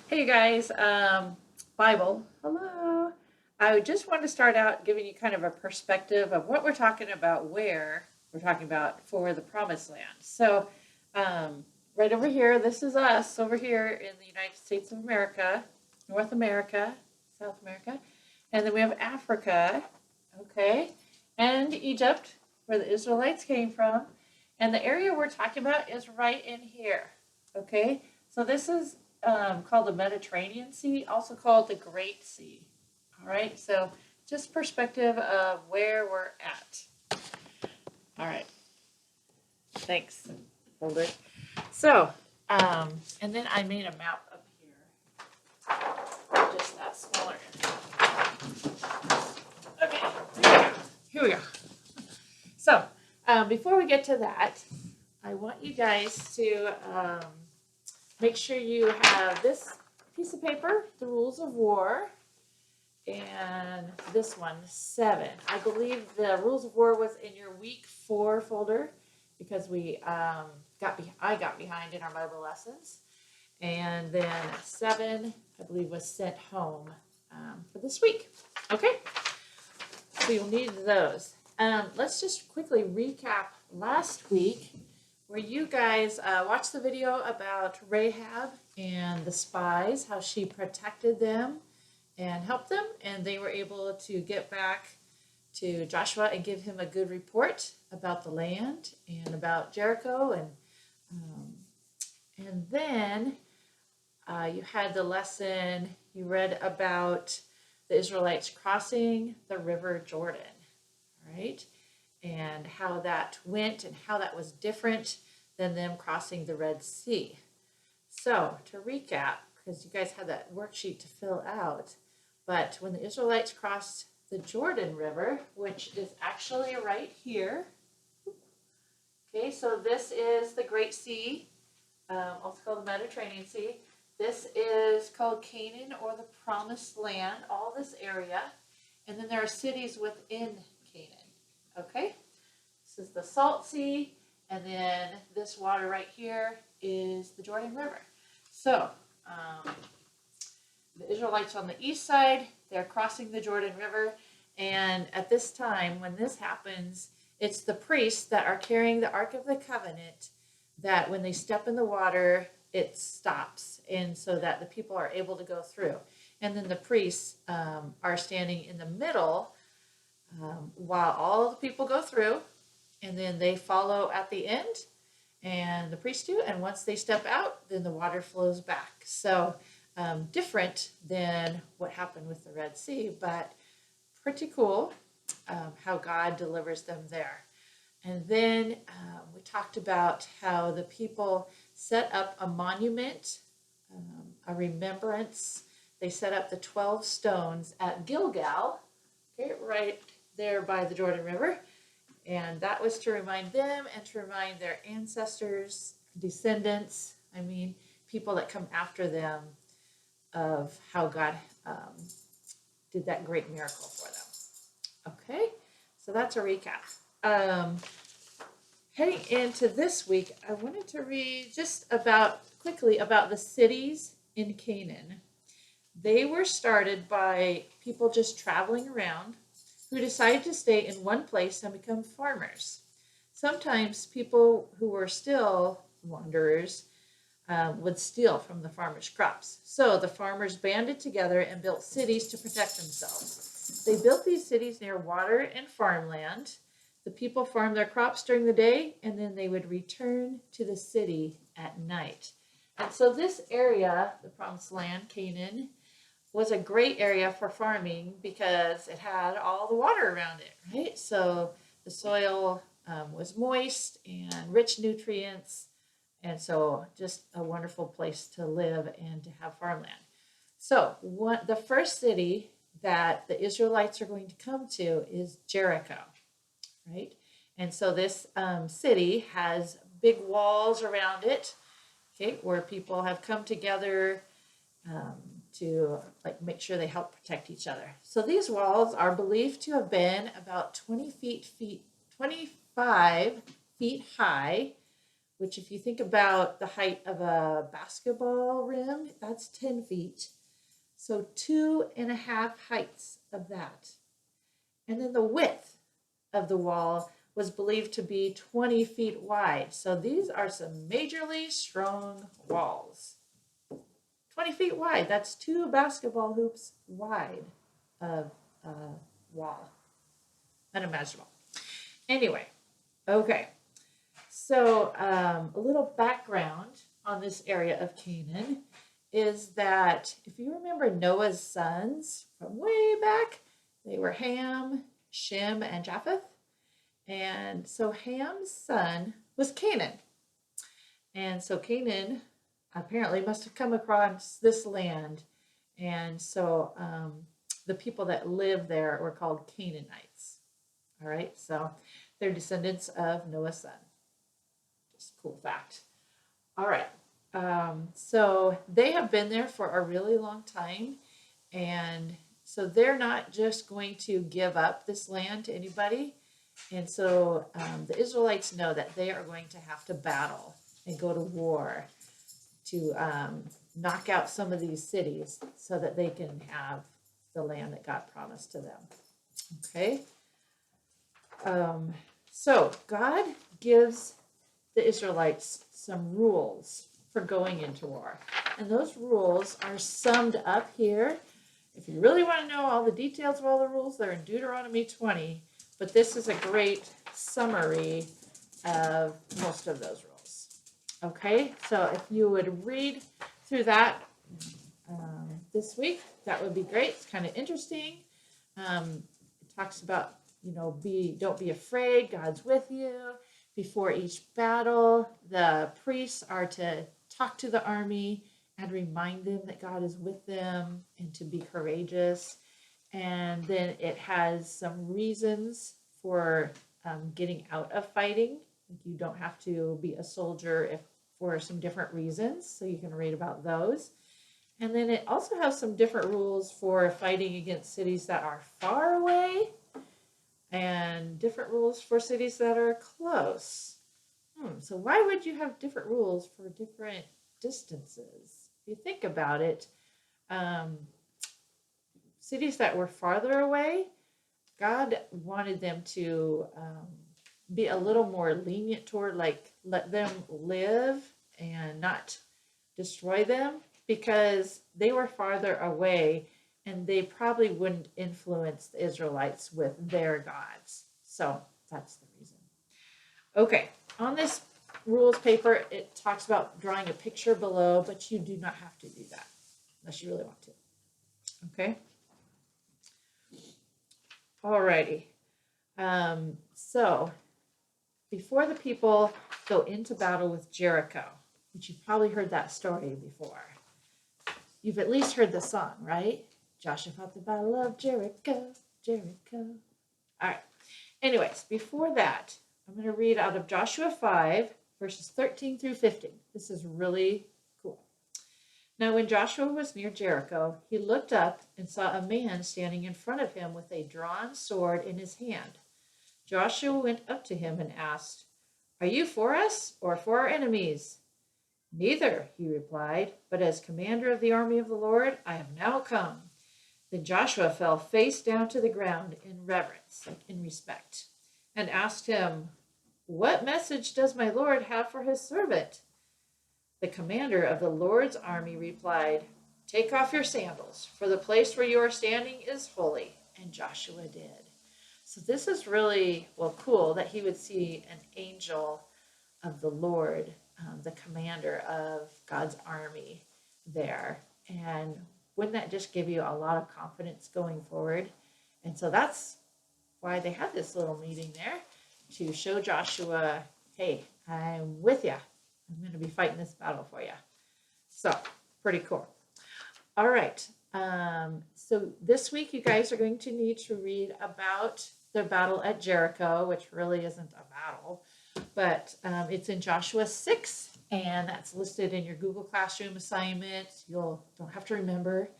Hey, you guys, Bible, hello. I just want to start out giving you kind of a perspective of what we're talking about, where we're talking about for the promised land. So, um, right over here, this is us over here in the United States of America, North America, South America, and then we have Africa, okay, and Egypt, where the Israelites came from. And the area we're talking about is right in here, okay? So this is called the Mediterranean Sea, also called the Great Sea. All right, so just perspective of where we're at. All right, thanks, Holder. So, and then I made a map up here, just that smaller. Okay, here we go. So, before we get to that, I want you guys to make sure you have this piece of paper, the rules of war, and this one, 7. I believe the rules of war was in your week 4 folder because I got behind in our Bible lessons, and then 7 I believe was sent home for this week. Okay, so you'll need those. Let's just quickly recap last week where you guys watched the video about Rahab and the spies, how she protected them and helped them, and they were able to get back to Joshua and give him a good report about the land and about Jericho, and then you had the lesson you read about the Israelites crossing the River Jordan, right? And how that went and how that was different than them crossing the Red Sea. So, to recap, because you guys had that worksheet to fill out, but when the Israelites crossed the Jordan River, which is actually right here, okay, so this is the Great Sea, also called the Mediterranean Sea. This is called Canaan or the Promised Land, all this area. And then there are cities within Canaan, okay? This is the Salt Sea, and then this water right here is the Jordan River. So, the Israelites on the east side, they're crossing the Jordan River, and at this time, when this happens, it's the priests that are carrying the Ark of the Covenant that when they step in the water, it stops, and so that the people are able to go through. And then the priests are standing in the middle while all the people go through, and then they follow at the end, and the priests do. And once they step out, then the water flows back. So different than what happened with the Red Sea, but pretty cool how God delivers them there. And then we talked about how the people set up a monument, a remembrance. They set up the 12 stones at Gilgal, okay, right there by the Jordan River. And that was to remind them and to remind their ancestors, descendants, people that come after them, of how God did that great miracle for them. Okay, so that's a recap. Heading into this week, I wanted to read just quickly about the cities in Canaan. They were started by people just traveling around who decided to stay in one place and become farmers. Sometimes people who were still wanderers would steal from the farmers' crops. So the farmers banded together and built cities to protect themselves. They built these cities near water and farmland. The people farmed their crops during the day, and then they would return to the city at night. And so this area, the Promised Land, Canaan, was a great area for farming because it had all the water around it, right? So the soil was moist and rich nutrients, and so just a wonderful place to live and to have farmland. So the first city that the Israelites are going to come to is Jericho, right? And so this city has big walls around it, okay, where people have come together to make sure they help protect each other. So these walls are believed to have been about 25 feet high, which if you think about the height of a basketball rim, that's 10 feet. So 2.5 heights of that. And then the width of the wall was believed to be 20 feet wide. So these are some majorly strong walls. 20 feet wide, that's 2 basketball hoops wide of wall. Unimaginable. Anyway, okay. So a little background on this area of Canaan is that if you remember Noah's sons from way back, they were Ham, Shem, and Japheth. And so Ham's son was Canaan. And so Canaan apparently must have come across this land. And so the people that lived there were called Canaanites. All right, so they're descendants of Noah's son. Just a cool fact. All right, so they have been there for a really long time. And so they're not just going to give up this land to anybody. And so the Israelites know that they are going to have to battle and go to war to knock out some of these cities so that they can have the land that God promised to them. Okay? So God gives the Israelites some rules for going into war. And those rules are summed up here. If you really want to know all the details of all the rules, they're in Deuteronomy 20. But this is a great summary of most of those rules. Okay, so if you would read through that this week, that would be great. It's kind of interesting. It talks about, don't be afraid. God's with you. Before each battle, the priests are to talk to the army and remind them that God is with them and to be courageous. And then it has some reasons for getting out of fighting. You don't have to be a soldier for some different reasons, so you can read about those. And then it also has some different rules for fighting against cities that are far away and different rules for cities that are close. So why would you have different rules for different distances? If you think about it, cities that were farther away, God wanted them to be a little more lenient toward, like, let them live and not destroy them, because they were farther away and they probably wouldn't influence the Israelites with their gods. So that's the reason. Okay, on this rules paper, it talks about drawing a picture below, but you do not have to do that unless you really want to. Okay? Alrighty. So before the people go into battle with Jericho, which you've probably heard that story before, you've at least heard the song, right? Joshua fought the battle of Jericho, Jericho. All right. Anyways, before that, I'm going to read out of Joshua 5, verses 13 through 15. This is really cool. Now, when Joshua was near Jericho, he looked up and saw a man standing in front of him with a drawn sword in his hand. Joshua went up to him and asked, "Are you for us or for our enemies?" "Neither," he replied, "but as commander of the army of the Lord, I have now come." Then Joshua fell face down to the ground in reverence, like in respect, and asked him, "What message does my Lord have for his servant?" The commander of the Lord's army replied, "Take off your sandals, for the place where you are standing is holy." And Joshua did. So this is really, cool that he would see an angel of the Lord, the commander of God's army there. And wouldn't that just give you a lot of confidence going forward? And so that's why they had this little meeting there, to show Joshua, hey, I'm with you. I'm going to be fighting this battle for you. So pretty cool. All right. So this week you guys are going to need to read about the battle at Jericho, which really isn't a battle, but it's in Joshua 6, and that's listed in your Google Classroom assignment. You don't have to remember.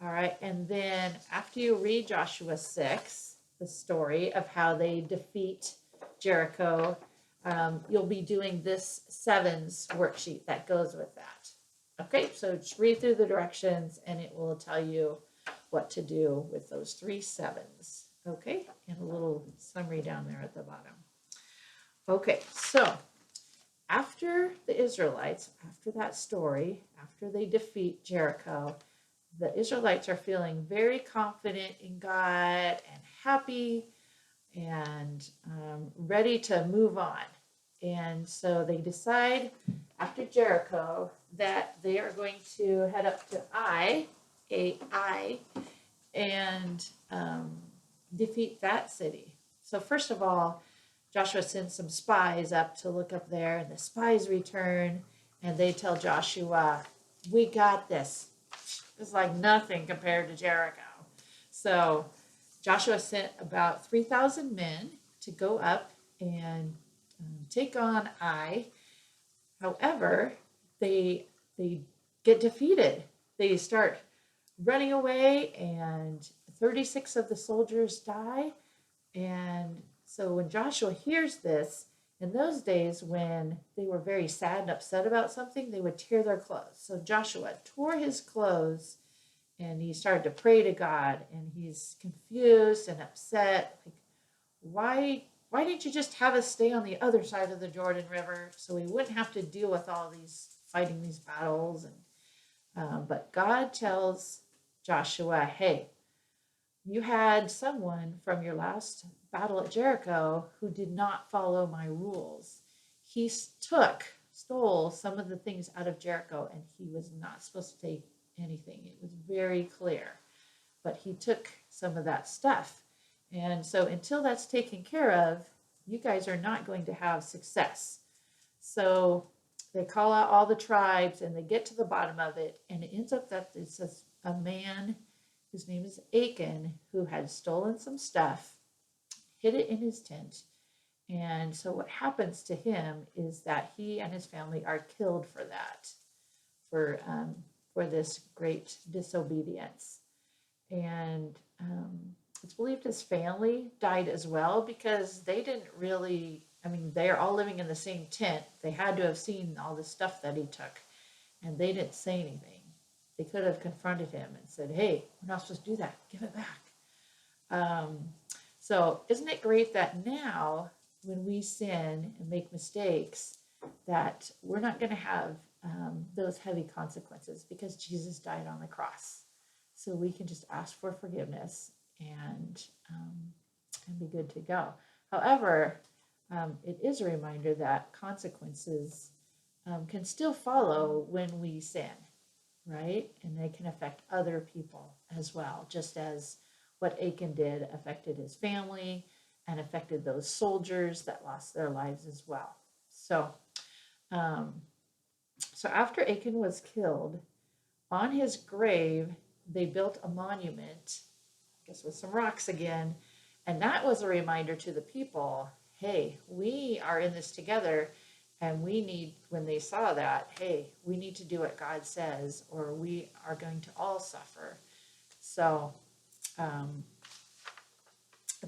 All right. And then after you read Joshua 6, the story of how they defeat Jericho, you'll be doing this sevens worksheet that goes with that. Okay, so just read through the directions and it will tell you what to do with those 3 sevens. Okay, and a little summary down there at the bottom. Okay, so after the Israelites, after that story, after they defeat Jericho, the Israelites are feeling very confident in God and happy and ready to move on. And so they decide after Jericho that they are going to head up to Ai, and defeat that city. So first of all, Joshua sends some spies up to look up there, and the spies return and they tell Joshua, "We got this. It's like nothing compared to Jericho." So Joshua sent about 3,000 men to go up and take on Ai. However, they get defeated. They start running away, and 36 of the soldiers die. And so when Joshua hears this, in those days when they were very sad and upset about something, they would tear their clothes. So Joshua tore his clothes and he started to pray to God, and he's confused and upset. Like, why didn't you just have us stay on the other side of the Jordan River so we wouldn't have to deal with all these fighting these battles? And but God tells Joshua, "Hey, you had someone from your last battle at Jericho who did not follow my rules. He stole some of the things out of Jericho, and he was not supposed to take anything. It was very clear. But he took some of that stuff. And so until that's taken care of, you guys are not going to have success." So they call out all the tribes and they get to the bottom of it, and it ends up that it's a man whose name is Achan who had stolen some stuff, hid it in his tent. And so what happens to him is that he and his family are killed for that, for this great disobedience. And it's believed his family died as well because they didn't really, I mean, they're all living in the same tent. They had to have seen all the stuff that he took, and they didn't say anything. They could have confronted him and said, "Hey, we're not supposed to do that. Give it back." So isn't it great that now when we sin and make mistakes, that we're not going to have those heavy consequences because Jesus died on the cross. So we can just ask for forgiveness and be good to go. However, it is a reminder that consequences can still follow when we sin, right? And they can affect other people as well, just as what Achan did affected his family and affected those soldiers that lost their lives as well. So, so after Achan was killed, on his grave, they built a monument, I guess with some rocks again, and that was a reminder to the people, hey, we are in this together, and we need, when they saw that, hey, we need to do what God says, or we are going to all suffer. So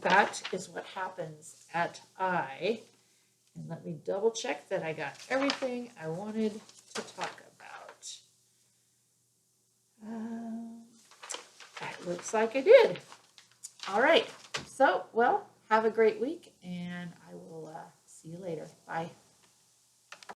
that is what happens at Ai. And let me double check that I got everything I wanted to talk about. That looks like I did. All right. So, well, have a great week, and I will see you later. Bye.